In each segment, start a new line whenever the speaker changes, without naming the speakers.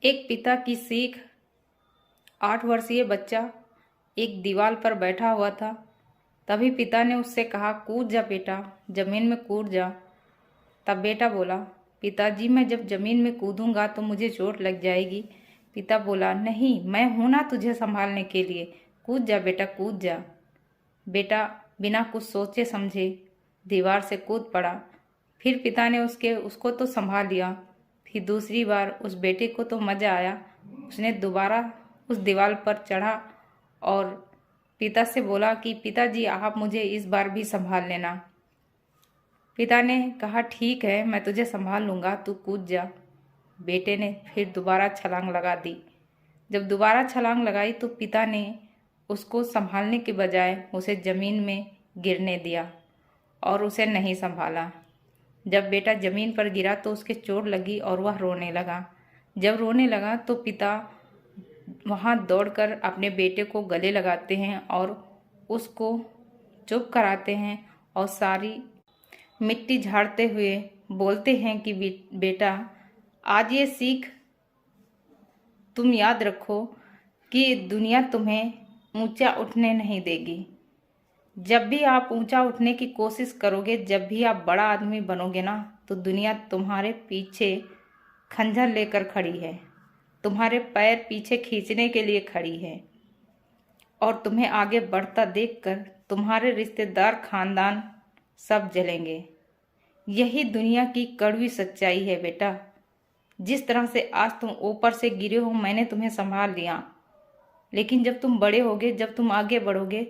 एक पिता की सीख। 8 वर्षीय बच्चा एक दीवार पर बैठा हुआ था। तभी पिता ने उससे कहा, कूद जा बेटा, जमीन में कूद जा। तब बेटा बोला, पिताजी मैं जब जमीन में कूदूंगा तो मुझे चोट लग जाएगी। पिता बोला, नहीं, मैं हूं ना तुझे संभालने के लिए, कूद जा बेटा, कूद जा। बेटा बिना कुछ सोचे समझे दीवार से कूद पड़ा। फिर पिता ने उसको तो संभाल लिया। फिर दूसरी बार उस बेटे को तो मजा आया। उसने दोबारा उस दीवार पर चढ़ा और पिता से बोला कि पिताजी आप मुझे इस बार भी संभाल लेना। पिता ने कहा, ठीक है, मैं तुझे संभाल लूंगा, तू कूद जा। बेटे ने फिर दोबारा छलांग लगा दी। जब दोबारा छलांग लगाई तो पिता ने उसको संभालने के बजाय उसे जमीन में गिरने दिया और उसे नहीं संभाला। जब बेटा जमीन पर गिरा तो उसके चोट लगी और वह रोने लगा। जब रोने लगा तो पिता वहाँ दौड़कर अपने बेटे को गले लगाते हैं और उसको चुप कराते हैं और सारी मिट्टी झाड़ते हुए बोलते हैं कि बेटा, आज ये सीख तुम याद रखो कि दुनिया तुम्हें ऊंचा उठने नहीं देगी। जब भी आप ऊंचा उठने की कोशिश करोगे, जब भी आप बड़ा आदमी बनोगे ना, तो दुनिया तुम्हारे पीछे खंजर लेकर खड़ी है, तुम्हारे पैर पीछे खींचने के लिए खड़ी है और तुम्हें आगे बढ़ता देखकर तुम्हारे रिश्तेदार, खानदान सब जलेंगे। यही दुनिया की कड़वी सच्चाई है बेटा। जिस तरह से आज तुम ऊपर से गिरे हो, मैंने तुम्हें संभाल लिया, लेकिन जब तुम बड़े होगे, जब तुम आगे बढ़ोगे,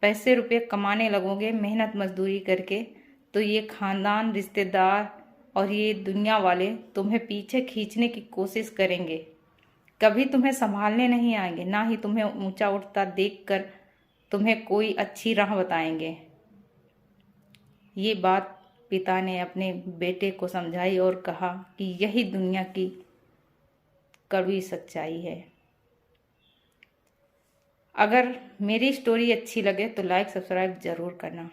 पैसे रुपए कमाने लगोगे मेहनत मजदूरी करके, तो ये खानदान, रिश्तेदार और ये दुनिया वाले तुम्हें पीछे खींचने की कोशिश करेंगे। कभी तुम्हें संभालने नहीं आएंगे, ना ही तुम्हें ऊंचा उठता देखकर तुम्हें कोई अच्छी राह बताएंगे। ये बात पिता ने अपने बेटे को समझाई और कहा कि यही दुनिया की कड़वी सच्चाई है। अगर मेरी स्टोरी अच्छी लगे तो लाइक सब्सक्राइब ज़रूर करना।